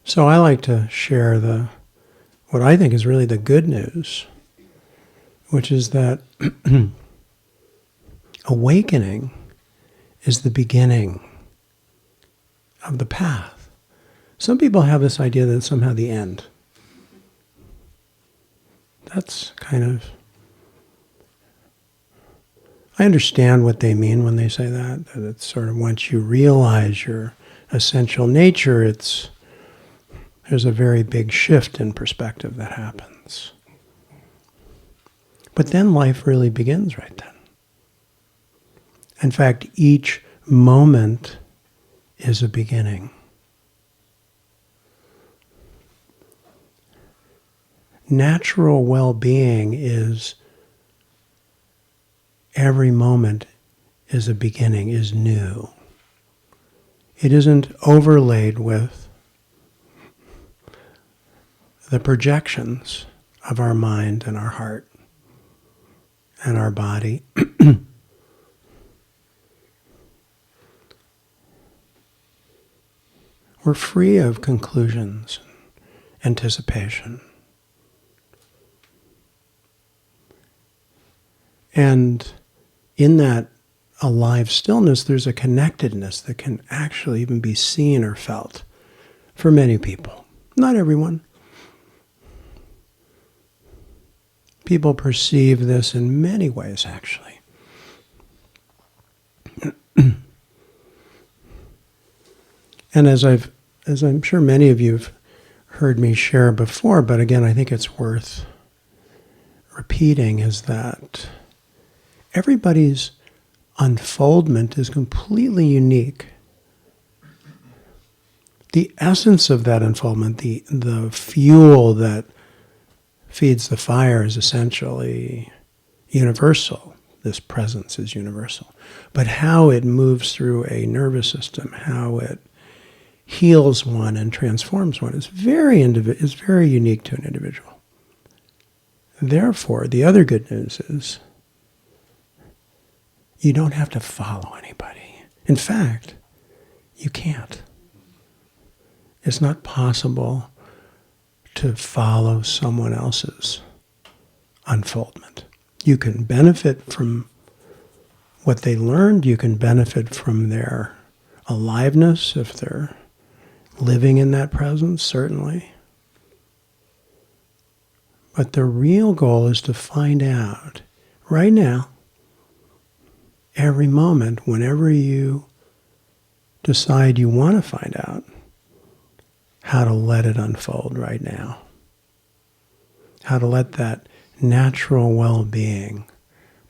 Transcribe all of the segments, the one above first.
So I like to share what I think is really the good news, which is that awakening is the beginning of the path. Some people have this idea that it's somehow the end. That's kind of... I understand what they mean when they say that it's sort of once you realize your essential nature, there's a very big shift in perspective that happens. But then life really begins right then. In fact, each moment is a beginning. Natural well-being is every moment is a beginning, is new. It isn't overlaid with the projections of our mind and our heart and our body. We're free of conclusions, anticipation. And in that alive stillness, there's a connectedness that can actually even be seen or felt for many people. Not everyone. People perceive this in many ways, actually. And as I'm sure many of you have heard me share before, but again, I think it's worth repeating, is that everybody's unfoldment is completely unique. The essence of that unfoldment, the fuel that feeds the fire, is essentially universal. This presence is universal. But how it moves through a nervous system, how it heals one and transforms one, is very unique to an individual. Therefore, the other good news is you don't have to follow anybody. In fact, you can't. It's not possible to follow someone else's unfoldment. You can benefit from what they learned. You can benefit from their aliveness if they're living in that presence, certainly. But the real goal is to find out right now, every moment, whenever you decide you want to find out, how to let it unfold right now. How to let that natural well-being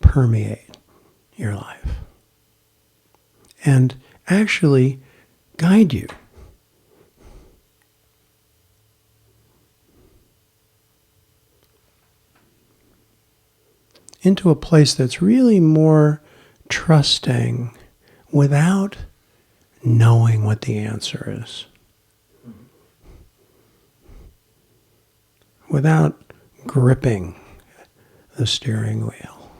permeate your life. And actually guide you. Into a place that's really more trusting without knowing what the answer is. Without gripping the steering wheel.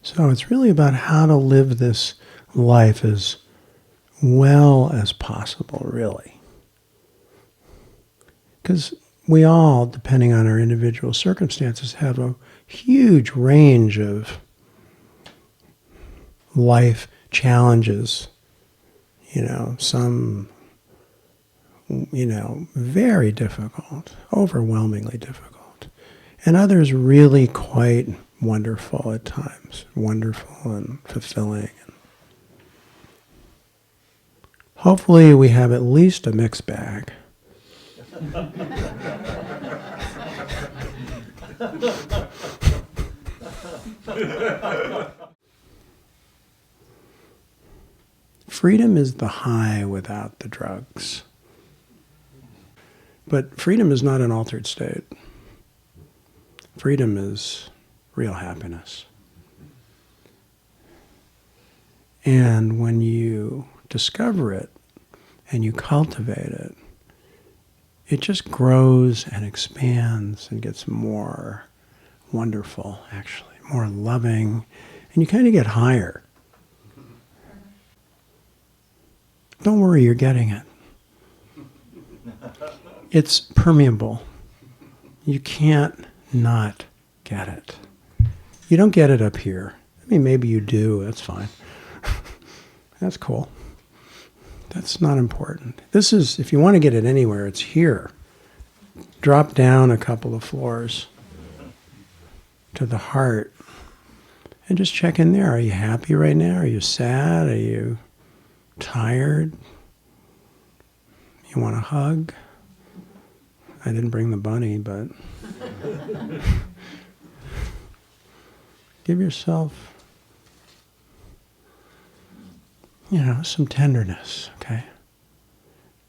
So it's really about how to live this life as well as possible, really. Because we all, depending on our individual circumstances, have a huge range of life challenges, some, very difficult, overwhelmingly difficult, and others really quite wonderful at times, wonderful and fulfilling. Hopefully we have at least a mixed bag. Freedom is the high without the drugs. But freedom is not an altered state. Freedom is real happiness. And when you discover it and you cultivate it, it just grows and expands and gets more wonderful, actually, more loving, and you kind of get higher. Don't worry, you're getting it. It's permeable. You can't not get it. You don't get it up here. I mean, maybe you do, that's fine. That's cool. That's not important. This is, if you want to get it anywhere, it's here. Drop down a couple of floors to the heart and just check in there. Are you happy right now? Are you sad? Are you tired? You want a hug? I didn't bring the bunny, but give yourself, some tenderness, okay?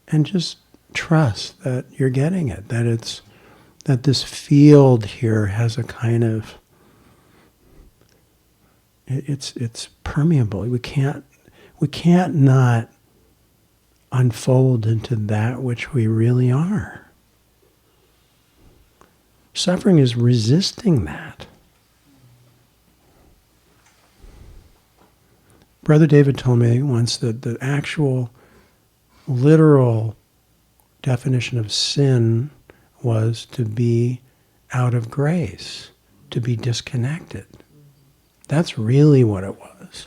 And just trust that you're getting it, that this field here has a kind of, it's permeable. We can't not unfold into that which we really are. Suffering is resisting that. Brother David told me once that the actual literal definition of sin was to be out of grace, to be disconnected. That's really what it was.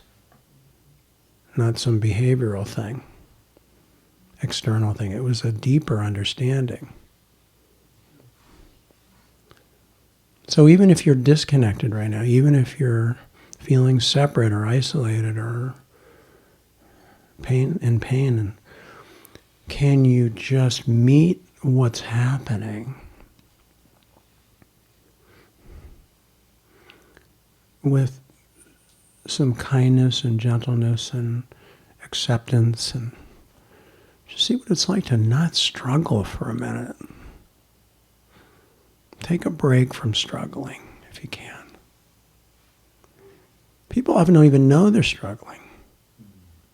Not some behavioral thing, external thing. It was a deeper understanding. So even if you're disconnected right now, even if you're feeling separate or isolated or in pain, can you just meet what's happening with some kindness and gentleness and acceptance, and just see what it's like to not struggle for a minute. Take a break from struggling if you can. People often don't even know they're struggling.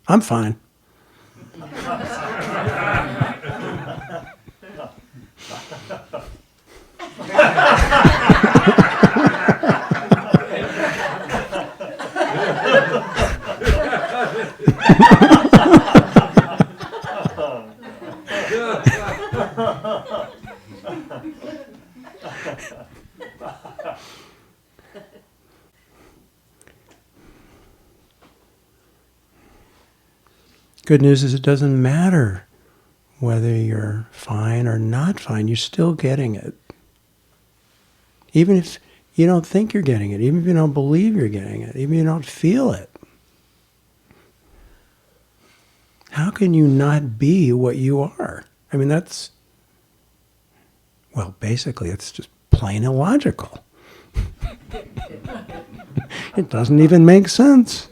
I'm fine. Good news is it doesn't matter whether you're fine or not fine, you're still getting it. Even if you don't think you're getting it, even if you don't believe you're getting it, even if you don't feel it. How can you not be what you are? I mean, basically it's just plain illogical. It doesn't even make sense.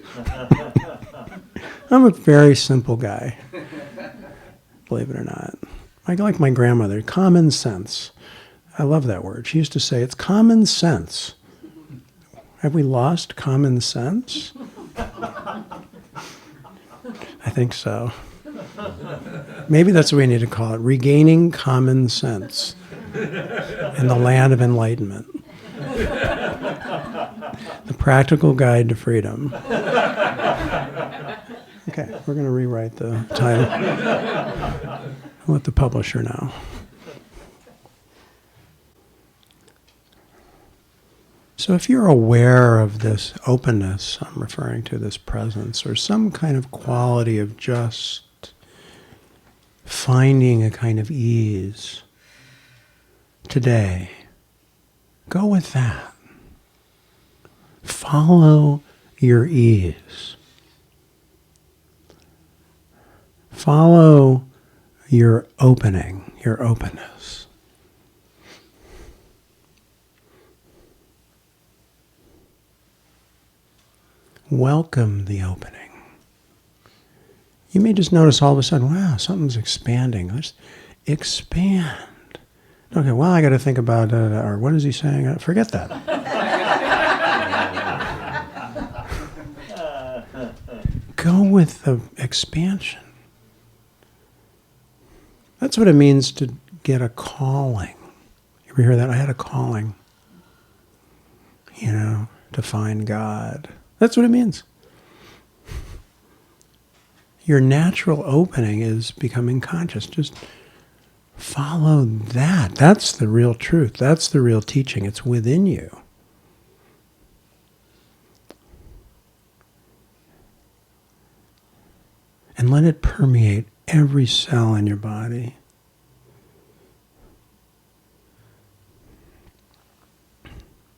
I'm a very simple guy, believe it or not. Like my grandmother, common sense. I love that word. She used to say, it's common sense. Have we lost common sense? I think so. Maybe that's what we need to call it, regaining common sense in the land of enlightenment. The practical guide to freedom. Okay, we're going to rewrite the title. I'll let the publisher know. So if you're aware of this openness, I'm referring to this presence, or some kind of quality of just finding a kind of ease today, go with that. Follow your ease. Follow your opening, your openness. welcome the opening. You may just notice all of a sudden, wow, something's expanding. Let's expand. Okay, well, I got to think about, or what is he saying? Forget that. Go with the expansion. That's what it means to get a calling. You ever hear that? I had a calling, to find God. That's what it means. Your natural opening is becoming conscious. Just follow that. That's the real truth. That's the real teaching. It's within you. And let it permeate every cell in your body.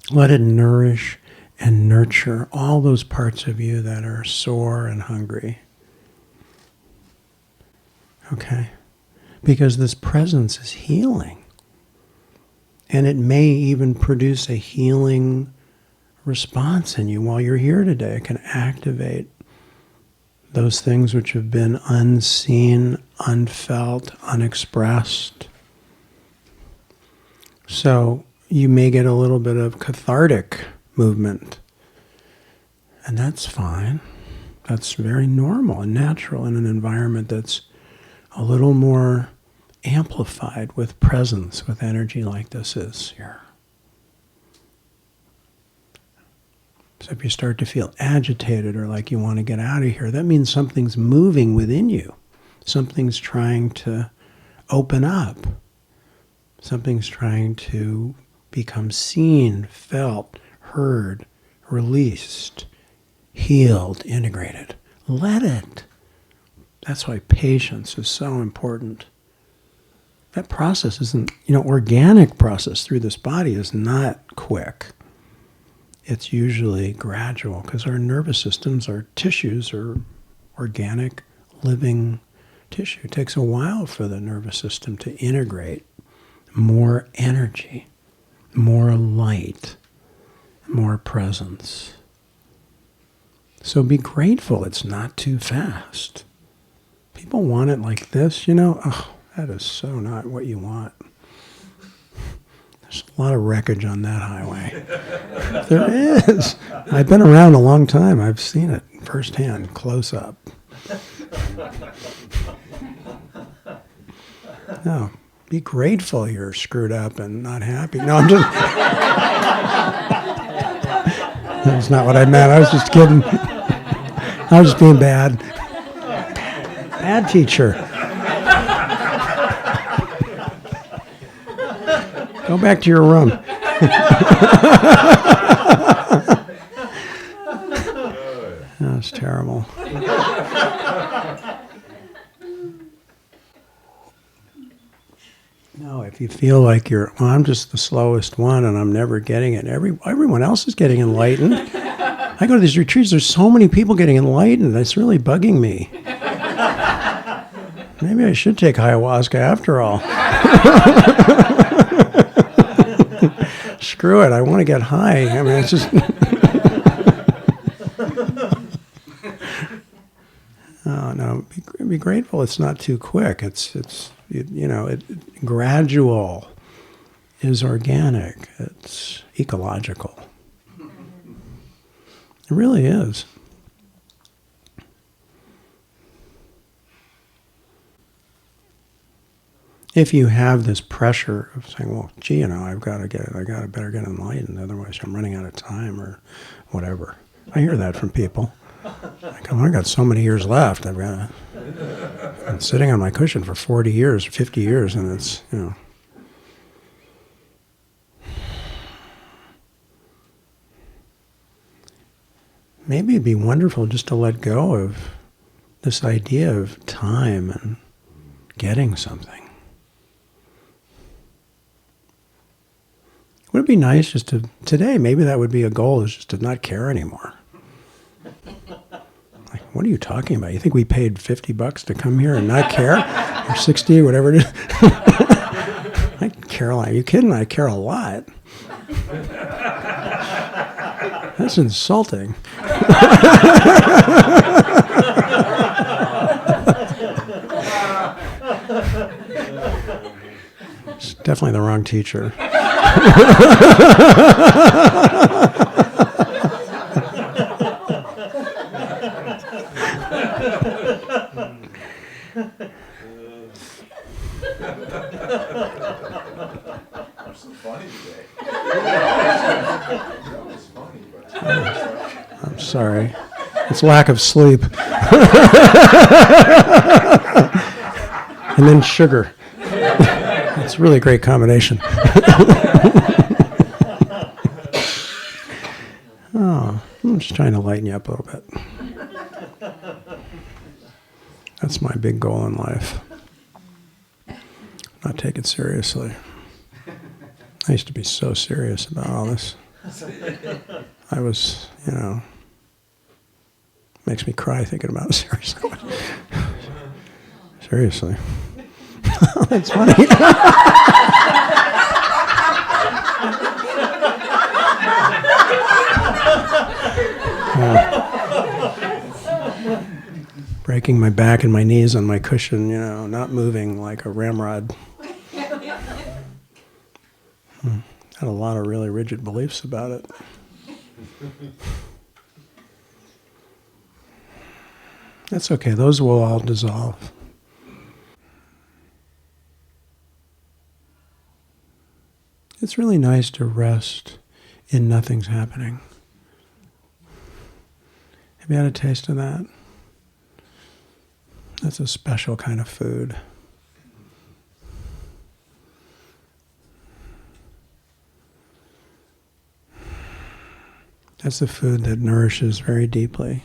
Let it nourish and nurture all those parts of you that are sore and hungry. Okay? Because this presence is healing. And it may even produce a healing response in you while you're here today. It can activate those things which have been unseen, unfelt, unexpressed. So you may get a little bit of cathartic movement. And that's fine. That's very normal and natural in an environment that's a little more amplified with presence, with energy like this is here. So if you start to feel agitated or like you want to get out of here, that means something's moving within you. Something's trying to open up. Something's trying to become seen, felt, heard, released, healed, integrated. Let it. That's why patience is so important. That process isn't, organic process through this body is not quick. It's usually gradual because our nervous systems, our tissues are organic, living tissue. It takes a while for the nervous system to integrate more energy, more light, more presence. So be grateful it's not too fast. People want it like this, that is so not what you want. There's a lot of wreckage on that highway. There is. I've been around a long time. I've seen it firsthand, close up. No, be grateful you're screwed up and not happy. No, I'm just... That's not what I meant. I was just kidding. I was just being bad. Bad teacher. Go back to your room. That's terrible. No, if you feel like I'm just the slowest one and I'm never getting it. Everyone else is getting enlightened. I go to these retreats, there's so many people getting enlightened. It's really bugging me. Maybe I should take ayahuasca after all. Screw it, I want to get high. I mean, it's just... Oh, no, be grateful it's not too quick. It's gradual is organic. It's ecological. It really is. If you have this pressure of saying, well, gee, I better get enlightened, otherwise I'm running out of time or whatever. I hear that from people. I got so many years left. I'm sitting on my cushion for 40 years, 50 years, and it's, Maybe it'd be wonderful just to let go of this idea of time and getting something. Would it be nice just to, today, maybe that would be a goal, is just to not care anymore. Like, what are you talking about? You think we paid $50 to come here and not care? Or 60, whatever it is? I care a lot. Are you kidding? I care a lot. That's insulting. It's definitely the wrong teacher. I'm sorry. It's lack of sleep. And then sugar. It's a really great combination. Oh, I'm just trying to lighten you up a little bit. That's my big goal in life. Not take it seriously. I used to be so serious about all this. I was, makes me cry thinking about it seriously. Seriously. That's funny. Breaking my back and my knees on my cushion, not moving like a ramrod. Had a lot of really rigid beliefs about it. That's okay, those will all dissolve. It's really nice to rest in nothing's happening. Have you had a taste of that? That's a special kind of food. That's the food that nourishes very deeply.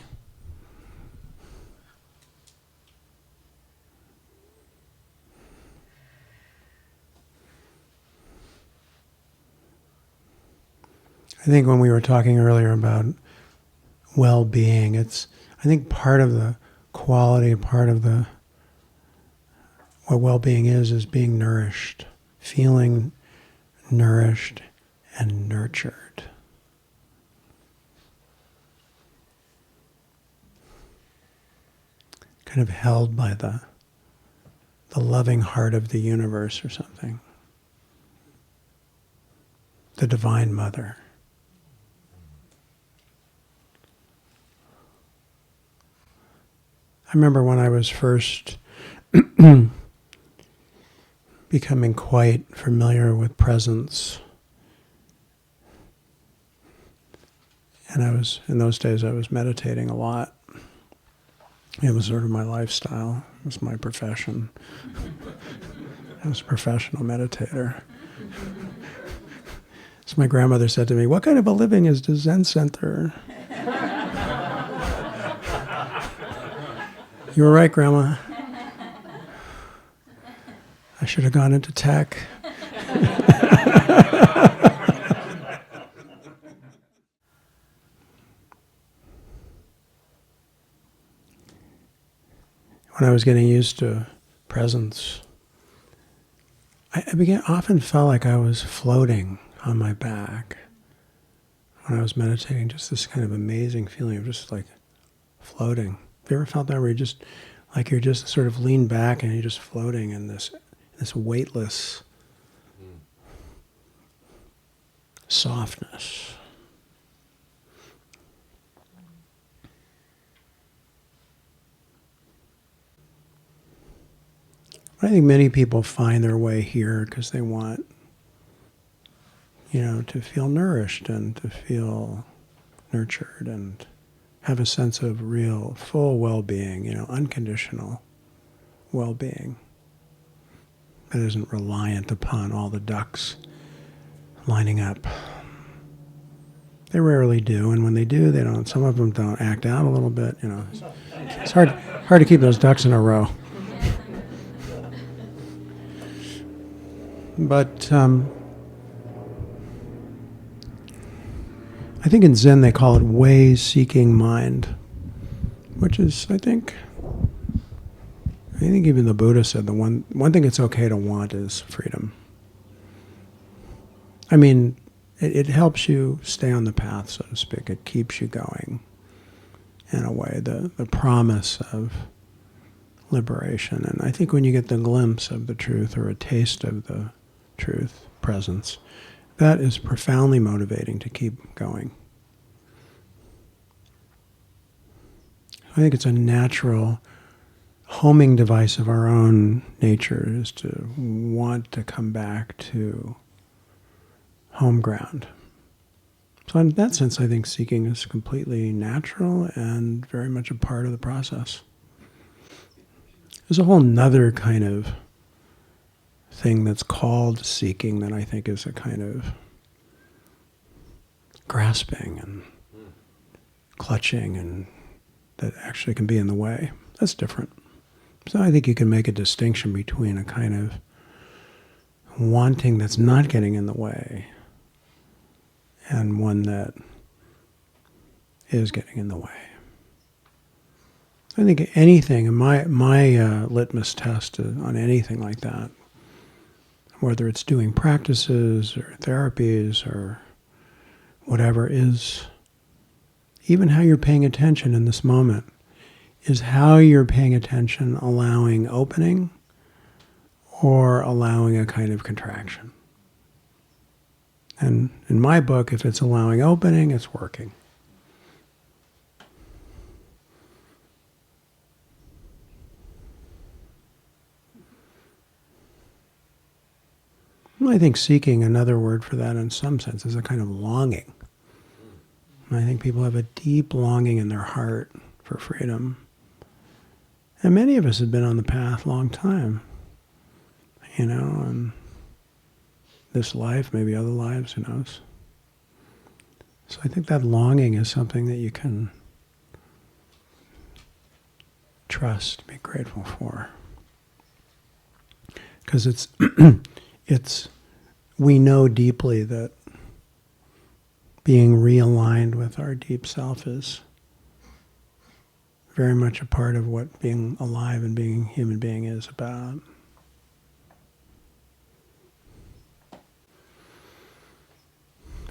I think when we were talking earlier about well-being, I think part of the quality, part of what well-being is being nourished, feeling nourished and nurtured. Kind of held by the loving heart of the universe or something. The Divine Mother. I remember when I was first becoming quite familiar with presence. And in those days I was meditating a lot. It was sort of my lifestyle. It was my profession. I was a professional meditator. So my grandmother said to me, "What kind of a living is the Zen Center?" You were right, Grandma. I should have gone into tech. When I was getting used to presence, I often felt like I was floating on my back. When I was meditating, just this kind of amazing feeling of just like floating. Have you ever felt that where you're just sort of lean back and you're just floating in this weightless softness? I think many people find their way here because they want, to feel nourished and to feel nurtured and have a sense of real, full well-being, unconditional well-being that isn't reliant upon all the ducks lining up. They rarely do, and when they do, they don't. Some of them don't act out a little bit. It's hard to keep those ducks in a row. But I think in Zen they call it way-seeking mind, which is, I think even the Buddha said the one thing it's okay to want is freedom. I mean, it helps you stay on the path, so to speak. It keeps you going in a way, the promise of liberation. And I think when you get the glimpse of the truth or a taste of the truth, presence, that is profoundly motivating to keep going. I think it's a natural homing device of our own nature is to want to come back to home ground. So in that sense, I think seeking is completely natural and very much a part of the process. There's a whole nother kind of thing that's called seeking that I think is a kind of grasping and clutching, and that actually can be in the way. That's different. So I think you can make a distinction between a kind of wanting that's not getting in the way and one that is getting in the way. I think anything, my litmus test on anything like that, whether it's doing practices or therapies or whatever, is even how you're paying attention in this moment. Is how you're paying attention allowing opening or allowing a kind of contraction? And in my book, if it's allowing opening, it's working. I think seeking, another word for that in some sense, is a kind of longing. And I think people have a deep longing in their heart for freedom. And many of us have been on the path a long time, and this life, maybe other lives, who knows. So I think that longing is something that you can trust, be grateful for. Because we know deeply that being realigned with our deep self is very much a part of what being alive and being a human being is about.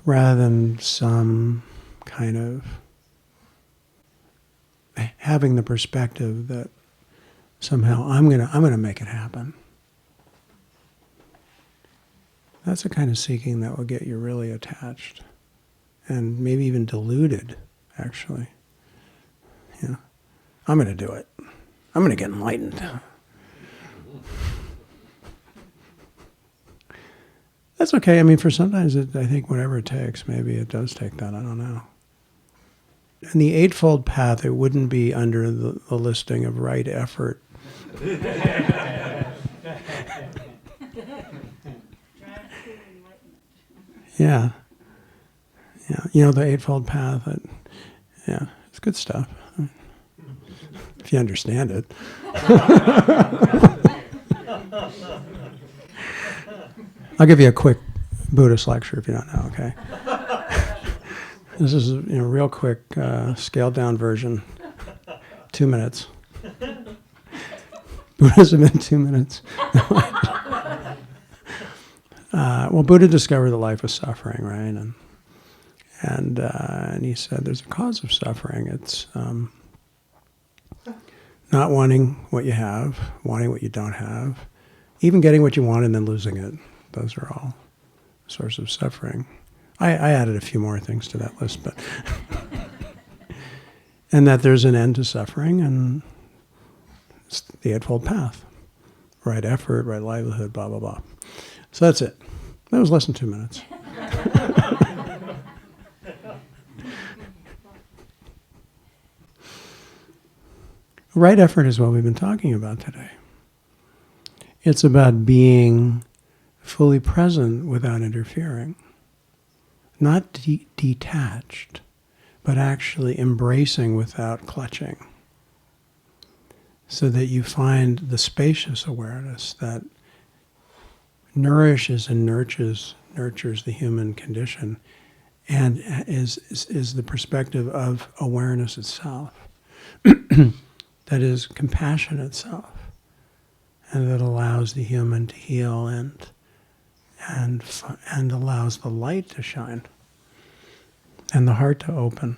Rather than some kind of having the perspective that somehow I'm gonna make it happen. That's a kind of seeking that will get you really attached and maybe even deluded, actually. I'm going to do it. I'm going to get enlightened. That's okay. I mean, for sometimes I think whatever it takes, maybe it does take that. I don't know. In the Eightfold Path, it wouldn't be under the listing of right effort. Yeah. The Eightfold Path, it's good stuff. If you understand it. I'll give you a quick Buddhist lecture if you don't know, okay? This is a real quick, scaled down version. 2 minutes. Buddhism in 2 minutes. Well, Buddha discovered the life of suffering, right? And he said there's a cause of suffering. It's not wanting what you have, wanting what you don't have, even getting what you want and then losing it. Those are all sources of suffering. I added a few more things to that list, but and that there's an end to suffering, and it's the Eightfold Path. Right effort, right livelihood, blah, blah, blah. So that's it. That was less than 2 minutes. Right effort is what we've been talking about today. It's about being fully present without interfering. Not detached, but actually embracing without clutching. So that you find the spacious awareness that nourishes and nurtures the human condition, and is the perspective of awareness itself. That is compassion itself, and that allows the human to heal and and allows the light to shine and the heart to open.